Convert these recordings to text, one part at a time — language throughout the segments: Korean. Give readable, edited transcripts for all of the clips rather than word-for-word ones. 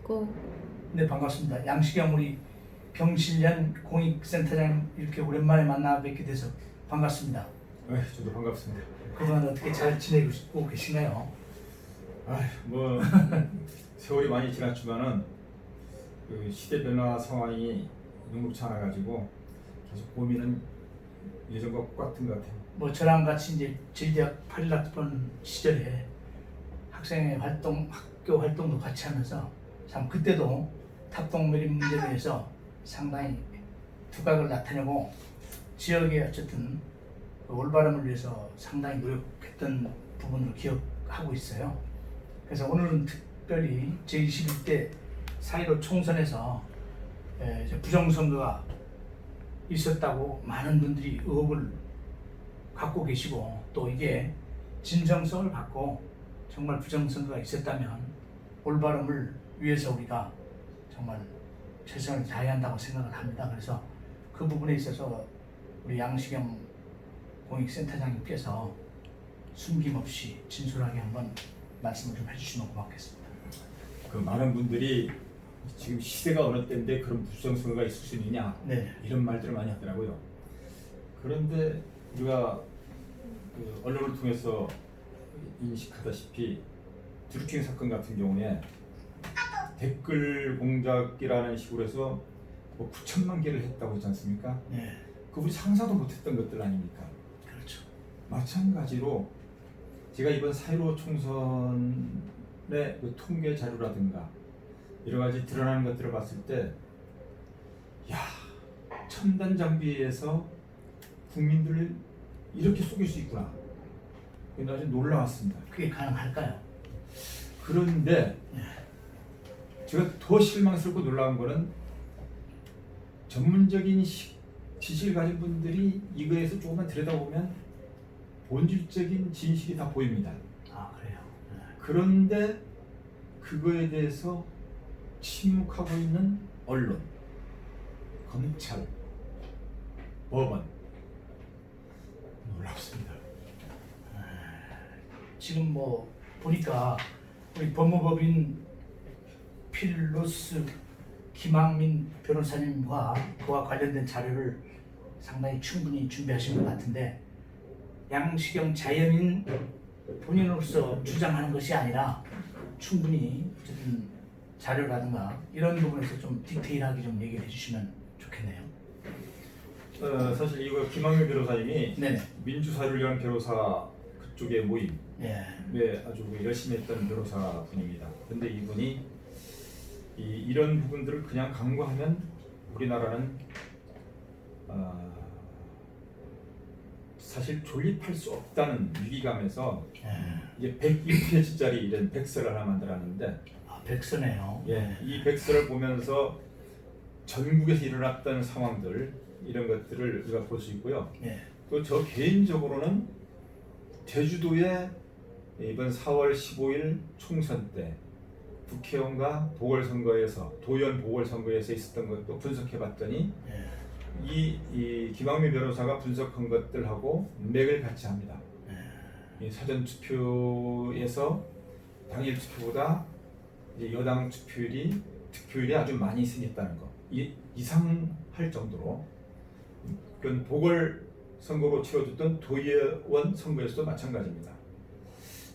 고. 네, 반갑습니다. 양식영 우리 병실련 공익센터장 이렇게 오랜만에 만나 뵙게 돼서 반갑습니다. 저도 반갑습니다. 그동안 어떻게 잘 지내고 계시나요? 뭐 세월이 많이 지났지만은 그 시대 변화 상황이 녹록치 않아 가지고 계속 고민은 예전과 똑같은 것 같아요. 뭐 저랑 같이 이제 제대학 8학번 시절에 학생회 활동, 학교 활동도 같이 하면서 참 그때도 탑동 매립 문제에 대해서 상당히 두각을 나타내고 지역의 어쨌든 그 올바름을 위해서 상당히 노력했던 부분을 기억하고 있어요. 그래서 오늘은 특별히 제21대 4.15 총선에서 이제 부정선거가 있었다고 많은 분들이 의혹을 갖고 계시고 또 이게 진정성을 갖고 정말 부정선거가 있었다면 올바름을 위해서 우리가 정말 최선을 다해야 한다고 생각을 합니다. 그래서 그 부분에 있어서 우리 양식영 공익센터장님께서 숨김없이 진솔하게 한번 말씀을 좀 해주시면 고맙겠습니다. 그 많은 분들이 지금 시대가 어느 때인데 그런 부정선거가 있을 수 있느냐 네. 이런 말들을 많이 하더라고요. 그런데 우리가 그 언론을 통해서 인식하다시피 드루킹 사건 같은 경우에 댓글 공작이라는 식으로 해서 뭐 9천만 개를 했다고 했지 않습니까? 네. 그분이 상상도 못했던 것들 아닙니까? 그렇죠. 마찬가지로 제가 이번 4.15 총선의 그 통계 자료라든가 여러 가지 드러나는 것들을 봤을 때, 야, 첨단 장비에서 국민들을 이렇게 속일 수 있구나. 아주 놀라웠습니다. 그게 가능할까요? 그런데 제가 더 실망스럽고 놀라운 거는 전문적인 지식을 가진 분들이 이거에서 조금만 들여다보면 본질적인 진실이 다 보입니다. 아, 그래요? 네. 그런데 그거에 대해서 침묵하고 있는 언론, 검찰, 법원 놀랍습니다. 지금 뭐 보니까 우리 법무법인 필로스 김학민 변호사님과 그와 관련된 자료를 상당히 충분히 준비하신 것 같은데 양식영 자연인 본인으로서 주장하는 것이 아니라 충분히 어쨌든 자료라든가 이런 부분에서 좀 디테일하게 좀 얘기를 해주시면 좋겠네요. 사실 이거 김학민 변호사님이 네네. 민주사회를 위한 변호사 그쪽의 모임에 예. 아주 열심히 했던 변호사 분입니다. 근데 이분이 이런 부분들을 그냥 강구하면 우리나라는 사실 존립할 수 없다는 위기감에서 이제 102페이지짜리 이런 백서를 하나 만들었는데, 아, 백서네요. 이 백서를 보면서 전국에서 일어났던 상황들 이런 것들을 우리가 볼 수 있고요. 또 저 개인적으로는 제주도에 이번 4월 15일 총선 때 국회의원과 보궐선거에서 도연 보궐선거에서 있었던 것도 분석해봤더니 이 김학민 변호사가 분석한 것들하고 맥을 같이 합니다. 이 사전 투표에서 당일 투표보다 이제 여당 득표율이 아주 많이 승했다는 거, 이상할 정도로. 그건 보궐선거로 치러졌던 도의원 선거에서도 마찬가지입니다.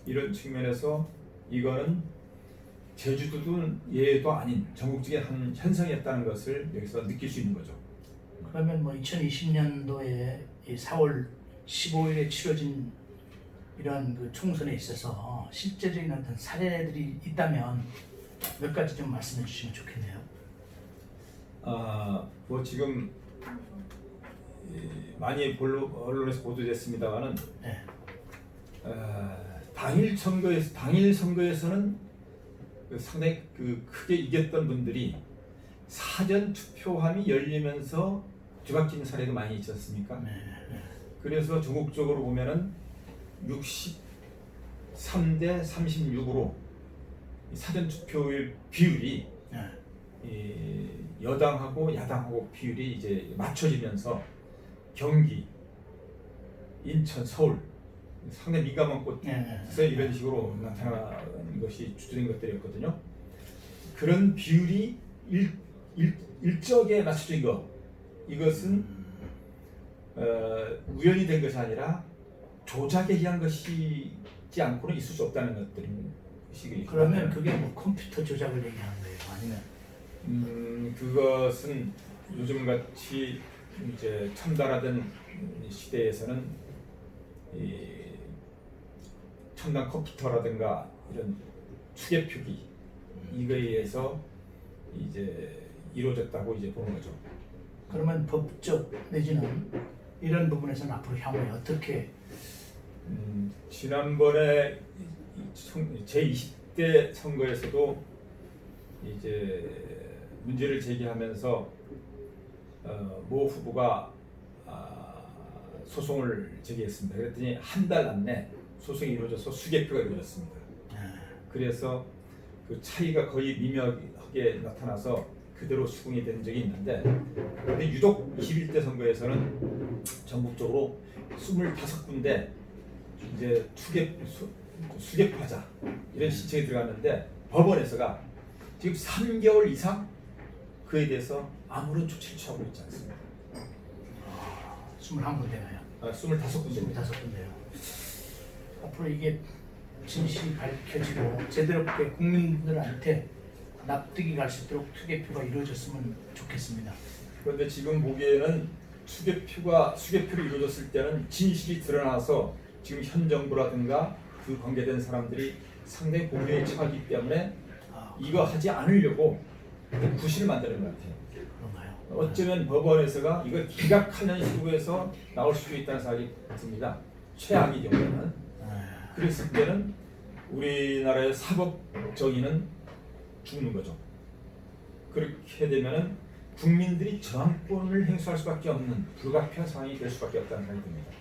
이런 측면에서 이거는 제주도도 예도 아닌 전국적인 한 현상이었다는 것을 여기서 느낄 수 있는 거죠. 그러면 뭐 2020년도에 4월 15일에 치러진 이런 그 총선에 있어서 실제적인 어떤 사례들이 있다면 몇 가지 좀 말씀해 주시면 좋겠네요. 뭐 지금 많이 언론에서 보도됐습니다만은 당일 선거에서는 상당히 크게 이겼던 분들이 사전 투표함이 열리면서 뒤바뀐 사례도 많이 있지 않습니까? 그래서 전국적으로 보면은 63대 36으로 사전 투표율 비율이 여당하고 야당하고 비율이 이제 맞춰지면서 경기, 인천, 서울 상당히 민감한 곳에서 이런 식으로 나타나는 것이 주된 것들이었거든요. 그런 비율이 일정하게 맞춰진 거, 이것은 우연히 된 것이 아니라 조작에 의한 것이지 않고는 있을 수 없다는 것들이. 그러면 그게 뭐 컴퓨터 조작을 얘기하는 거예요? 아니면 그것은 요즘 같이 이제 첨단화된 시대에서는 이 첨단 컴퓨터라든가 이런 추계 표기 이거에 의해서 이제 이루어졌다고 이제 보는 거죠. 그러면 법적 내지는 이런 부분에서는 앞으로 향후에 어떻게 지난번에 제20대 선거에서도 이제 문제를 제기하면서 모 후보가 소송을 제기했습니다. 그랬더니 한 달 안에 소송이 이루어져서 수개표가 이루어졌습니다. 그래서 그 차이가 거의 미묘하게 나타나서 그대로 수긍이 된 적이 있는데, 근데 유독 21대 선거에서는 전국적으로 25군데 이제 수개표하자 이런 신청이 들어갔는데 법원에서가 지금 3개월 이상 그에 대해서 아무런 조치를 취하고 있지 않습니다. 21군데나요? 25군데. 25군데요. 앞으로 이게 진실이 밝혀지고 제대로 국민들한테 납득이 갈 수 있도록 투개표가 이루어졌으면 좋겠습니다. 그런데 지금 보기에는 수개표로 이루어졌을 때는 진실이 드러나서 지금 현 정부라든가 그 관계된 사람들이 상당히 고민에 처하기 때문에 이거 하지 않으려고 구실을 만드는 것 같아요. 그런가요? 어쩌면 법원에서가 이걸 기각하는 식으로 나올 수도 있다는 생각이 듭니다. 최악의 경우에는. 그랬을 때는 우리나라의 사법 정의는 죽는 거죠. 그렇게 되면은 국민들이 저항권을 행수할 수밖에 없는 불가피한 상황이 될 수밖에 없다는 생각이 듭니다.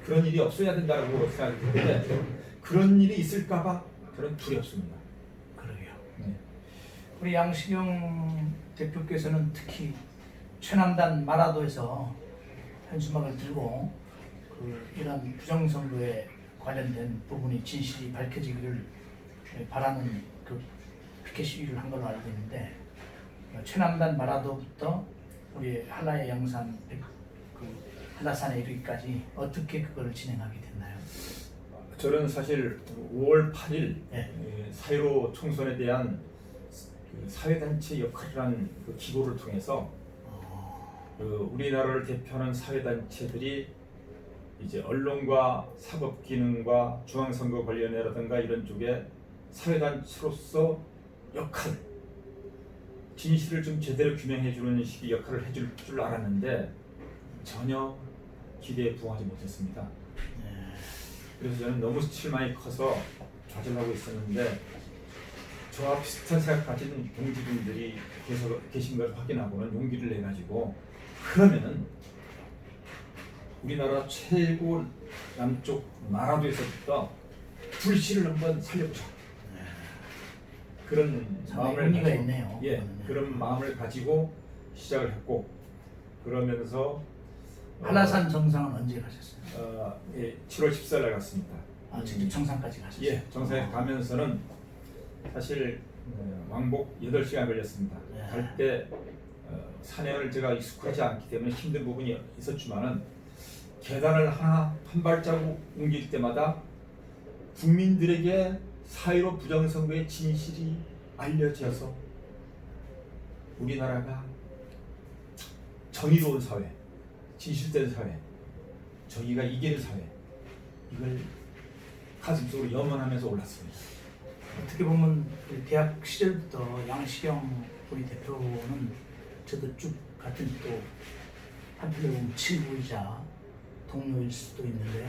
그런 일이 없어야 된다고 생각이 드는데 그런 일이 있을까봐 저는 두렵습니다. 그러게요. 네. 우리 양시경 대표께서는 특히 최남단 마라도에서 현수막을 들고 이런 부정선거에 관련된 부분이 진실이 밝혀지기를 바라는 그 피켓 시위를 한 걸로 알고 있는데, 최남단 마라도부터 우리 한라의 양산 그 한라산에 이르기까지 어떻게 그걸 진행하게 됐나요? 저는 사실 5월 8일 네. 4.15 총선에 대한 그 사회단체 역할이라는 그 기고를 통해서 우리나라를 대표하는 사회단체들이 이제 언론과 사법기능과 중앙선거관리위원회라든가 이런 쪽에 사회단체로서 역할, 진실을 좀 제대로 규명해주는 식의 역할을 해줄 줄 알았는데 전혀 기대에 부응하지 못했습니다. 그래서 저는 너무 실망이 커서 좌절하고 있었는데 저와 비슷한 생각 가진 동지분들이 계신 걸 확인하고는 용기를 내가지고 그러면은 우리나라 최고 남쪽 마라도에서부터 불씨를 한번 살려보자. 그런 마음을 의미가 가지고, 있네요. 예, 그런 마음을 가지고 시작을 했고 그러면서 한라산 정상은 언제 가셨어요? 예, 7월 14일 날 갔습니다. 직접 정상까지 가셨어요? 예, 정상에 가면서는 사실 왕복 8시간 걸렸습니다. 예. 갈 때 산행을 제가 익숙하지 않기 때문에 힘든 부분이 있었지만은 계단을 한 발자국 옮길 때마다 국민들에게 4.15 부정선거의 진실이 알려져서 우리나라가 정의로운 사회, 진실된 사회, 정의가 이기는 사회, 이걸 가슴속으로 염원하면서 올랐습니다. 어떻게 보면 대학 시절부터 양시경 우리 대표는 저도 쭉 같은 또 한편으로 보면 친구이자 동료일 수도 있는데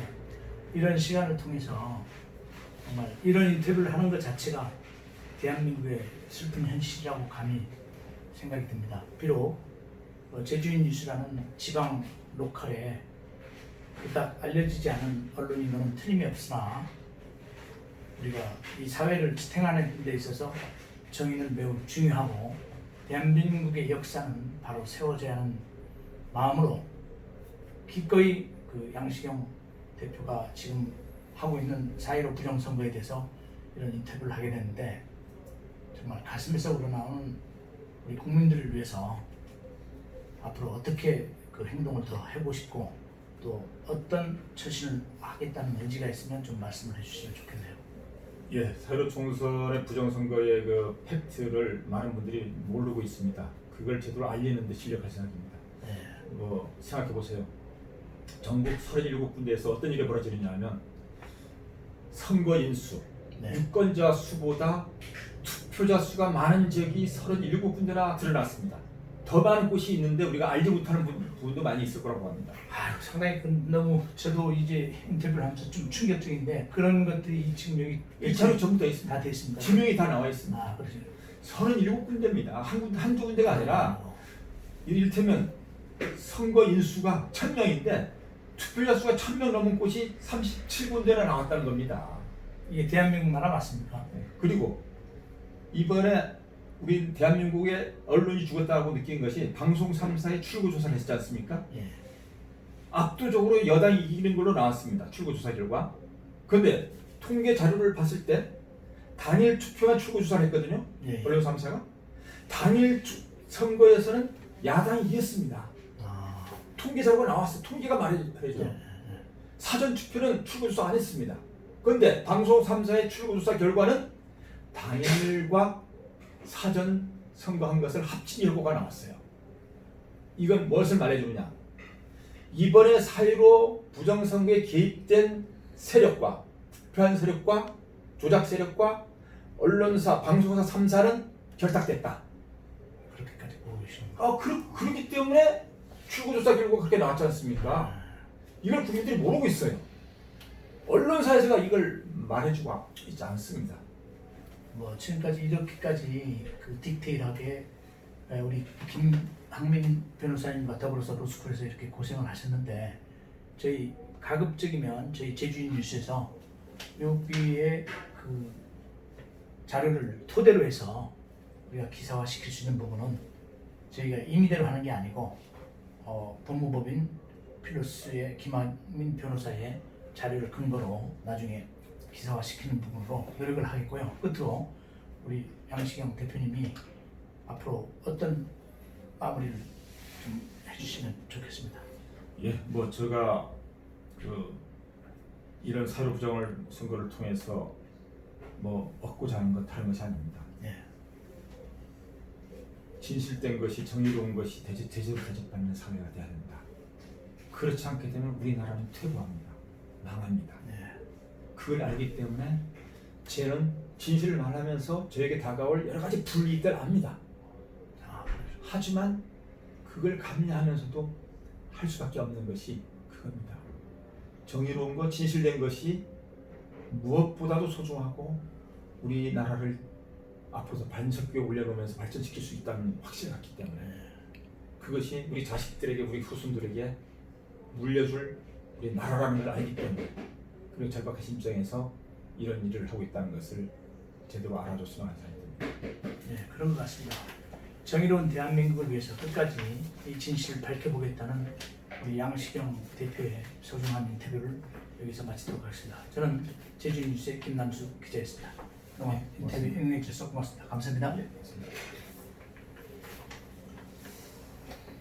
이런 시간을 통해서 정말 이런 인터뷰를 하는 것 자체가 대한민국의 슬픈 현실이라고 감히 생각이 듭니다. 비록 제주인 뉴스라는 지방 로컬에 그닥 알려지지 않은 언론인 거는 틀림이 없으나 우리가 이 사회를 지탱하는 데 있어서 정의는 매우 중요하고 대한민국의 역사는 바로 세워져야 하는 마음으로 기꺼이 그 양시경 대표가 지금 하고 있는 4.15 부정선거에 대해서 이런 인터뷰를 하게 됐는데 참 정말 가슴에서 우러나오는 우리 국민들을 위해서 앞으로 어떻게 그 행동을 더 하고 싶고 또 어떤 처신을 하겠다는 의지가 있으면 좀 말씀을 해주시면 좋겠네요. 예, 4.15 총선의 부정선거의 그 팩트를 많은 분들이 모르고 있습니다. 그걸 제대로 알리는 데 실력할 생각입니다. 네. 뭐 생각해 보세요. 전국 37군데에서 어떤 일이 벌어지느냐면 선거 인수, 네. 유권자 수보다 투표자 수가 많은 지역이 37군데나 드러났습니다. 더 많은 곳이 있는데 우리가 알지 못하는 부분도 많이 있을 거라고 합니다. 상당히 너무 저도 이제 인터뷰를 하면서 좀 충격적인데 그런 것들이 지금 여기 1차로 전부 다 있습니다. 다 돼 있습니다. 지명이 다 나와 있습니다. 아, 그러죠. 37군데입니다. 한두 군데가 아니라 이를테면 선거 인수가 1000명인데 투표자 수가 1000명 넘은 곳이 37군데나 나왔다는 겁니다. 이게 대한민국 나라 맞습니까? 그리고 이번에 우리 대한민국의 언론이 죽었다고 느낀 것이 방송 3사의 출구 조사를 했지 않습니까? 예. 압도적으로 여당이 이기는 걸로 나왔습니다. 출구 조사 결과. 그런데 통계 자료를 봤을 때 단일 투표만 출구 조사를 했거든요. 예. 언론 3사가 단일 선거에서는 야당이 이겼습니다. 아, 통계 자료가 나왔어요. 통계가 말해줘요. 예. 사전 투표는 출구 조사 안 했습니다. 그런데 방송 3사의 출구 조사 결과는 단일과 사전 선거한 것을 합친 결과가 나왔어요. 이건 무엇을 말해주느냐? 이번에 4.15 부정선거에 개입된 세력과 투표한 세력과 조작 세력과 언론사, 방송사 3사는 결탁됐다. 그렇게까지 보고 계십니까? 그렇기 때문에 출구조사 결과가 그렇게 나왔지 않습니까? 이걸 국민들이 모르고 있어요. 언론사에서가 이걸 말해주고 있지 않습니다. 뭐 지금까지 이렇게까지 그 디테일하게 우리 김학민 변호사님과 더불어서 로스쿨에서 이렇게 고생을 하셨는데 저희 가급적이면 저희 제주인 뉴스에서 여기에 그 자료를 토대로 해서 우리가 기사화 시킬 수 있는 부분은 저희가 임의대로 하는 게 아니고 법무법인 필로스의 김학민 변호사의 자료를 근거로 나중에 기사화 시키는 부분으로 노력을 하겠고요. 끝으로 우리 양시경 대표님이 앞으로 어떤 마무리를 좀 해주시면 좋겠습니다. 예, 뭐 제가 이런 4.15 부정을 선거를 통해서 뭐 얻고자 하는 것 다른 것이 아닙니다. 예. 진실된 것이 정의로운 것이 제대로 대접받는 사회가 돼야 된다. 그렇지 않게 되면 우리나라는 퇴보합니다. 망합니다. 예. 그걸 알기 때문에 쟤는 진실을 말하면서 저에게 다가올 여러 가지 불이익을 압니다. 하지만 그걸 감내하면서도 할 수밖에 없는 것이 그겁니다. 정의로운 것, 진실된 것이 무엇보다도 소중하고 우리나라를 앞으로 더 반석기에 올려놓으면서 발전시킬 수 있다는 확신을 갖기 때문에 그것이 우리 자식들에게, 우리 후손들에게 물려줄 우리 나라라는 걸 알기 때문에 그리고 절박하신 입장에서 이런 일을 하고 있다는 것을 제대로 알아줬으면 하는 생각이 듭니다. 네, 그런 것 같습니다. 정의로운 대한민국을 위해서 끝까지 이 진실을 밝혀보겠다는 우리 양시경 대표의 소중한 인터뷰를 여기서 마치도록 하겠습니다. 저는 제주뉴스의 김남수 기자였습니다. 오늘 인터뷰 응해주셔서 고맙습니다. 감사합니다. 예, 고맙습니다.